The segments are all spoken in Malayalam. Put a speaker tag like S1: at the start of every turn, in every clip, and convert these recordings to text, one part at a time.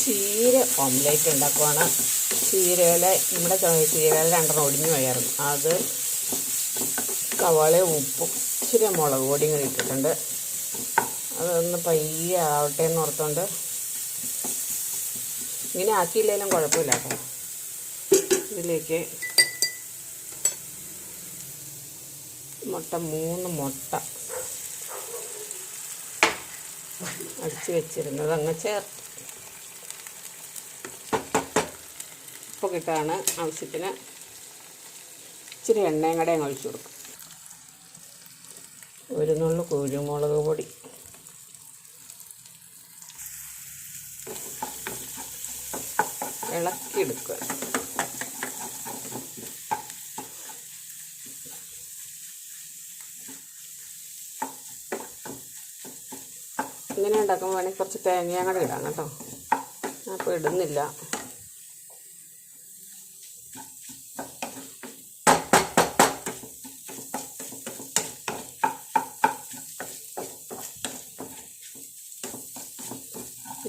S1: ചീര ഓംലേറ്റ് ഉണ്ടാക്കുവാണ്. നമ്മുടെ ചീരയില 2 ഒടിഞ്ഞു പോയായിരുന്നു. അത് സവാളയും ഉപ്പും ഇച്ചിരി മുളക് പൊടിയും കൂടി ഇട്ടിട്ടുണ്ട്. അതൊന്ന് പയ്യെ ആവട്ടെ എന്ന് ഓർത്തുകൊണ്ട് ഇങ്ങനെ ആക്കിയില്ലെങ്കിലും കുഴപ്പമില്ല കേട്ടോ. ഇതിലേക്ക് മുട്ട 3 മുട്ട അടിച്ച് വെച്ചിരുന്നത് അങ്ങ് ചേർത്ത് ഉപ്പൊക്കെ ഇട്ടാണ് ആവശ്യത്തിന് ഇച്ചിരി എണ്ണയും കൂടെ അങ്ങ് ഒഴിച്ചു കൊടുക്കും. 1 നുള്ളു കുരുമുളക് പൊടി, ഇളക്കിയെടുക്കുക. ഇങ്ങനെ ഉണ്ടാക്കുമ്പോൾ വേണമെങ്കിൽ കുറച്ച് തേങ്ങയും കൂടെ ഇടാം കേട്ടോ. അപ്പോൾ ഇടുന്നില്ല.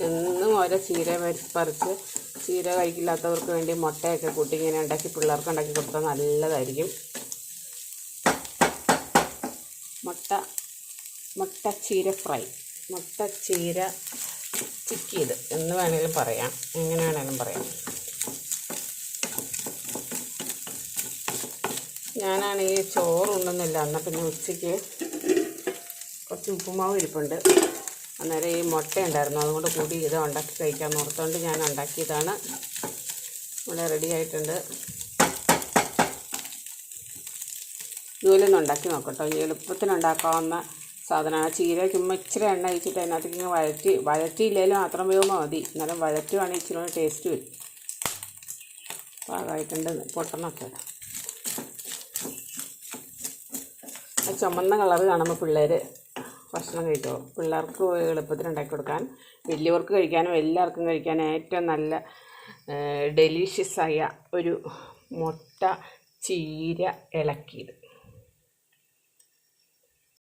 S1: എന്നും ഓരോ ചീര പറിച്ച് ചീര കഴിക്കില്ലാത്തവർക്ക് വേണ്ടി മുട്ടയൊക്കെ കൂട്ടി ഇങ്ങനെ ഉണ്ടാക്കി പിള്ളേർക്ക് ഉണ്ടാക്കി കൊടുത്താൽ നല്ലതായിരിക്കും. മുട്ട ചീര ഫ്രൈ, മുട്ട ചീര ചിക്കിയത് എന്ന് വേണമെങ്കിലും പറയാം, എങ്ങനെ വേണമെങ്കിലും പറയാം. ഞാനാണെങ്കിൽ ചോറുണ്ടെന്നില്ല. എന്നാൽ പിന്നെ ഉച്ചയ്ക്ക് കുറച്ച് ഉപ്പുമാവ് ഇരിപ്പുണ്ട്. അന്നേരം ഈ മുട്ട ഉണ്ടായിരുന്നു, അതുകൊണ്ട് കൂടി ഇത് ഉണ്ടാക്കി കഴിക്കാമെന്ന് ഓർത്തുകൊണ്ട് ഞാൻ ഉണ്ടാക്കിയതാണ്. ഇവിടെ റെഡി ആയിട്ടുണ്ട്. ഇതുപോലെ ഒന്ന് ഉണ്ടാക്കി നോക്കട്ടോ. എളുപ്പത്തിനുണ്ടാക്കാവുന്ന സാധനമാണ്. ചീര ചുമ്മാ ഇച്ചിരി എണ്ണ ഒഴിച്ചിട്ട് അതിനകത്തേക്ക് ഇങ്ങനെ വഴറ്റിയില്ലെങ്കിലും മാത്രം വേവുമ്പോൾ മതി. എന്നാലും വഴറ്റുവാണെങ്കിൽ ഇച്ചിരി ഒന്ന് ടേസ്റ്റ് വരും. പാകമായിട്ടുണ്ട്. പൊട്ടണമൊക്കെ ആ ചുമന്ന കളറ് കാണുമ്പോൾ പിള്ളേർ ഭക്ഷണം കഴിച്ചോ. പിള്ളേർക്ക് എളുപ്പത്തിൽ ഉണ്ടാക്കി കൊടുക്കാൻ, വലിയവർക്ക് കഴിക്കാനും എല്ലാവർക്കും കഴിക്കാനും ഏറ്റവും നല്ല ഡെലീഷ്യസായ ഒരു മുട്ട ചീര ഇളക്കിയത്.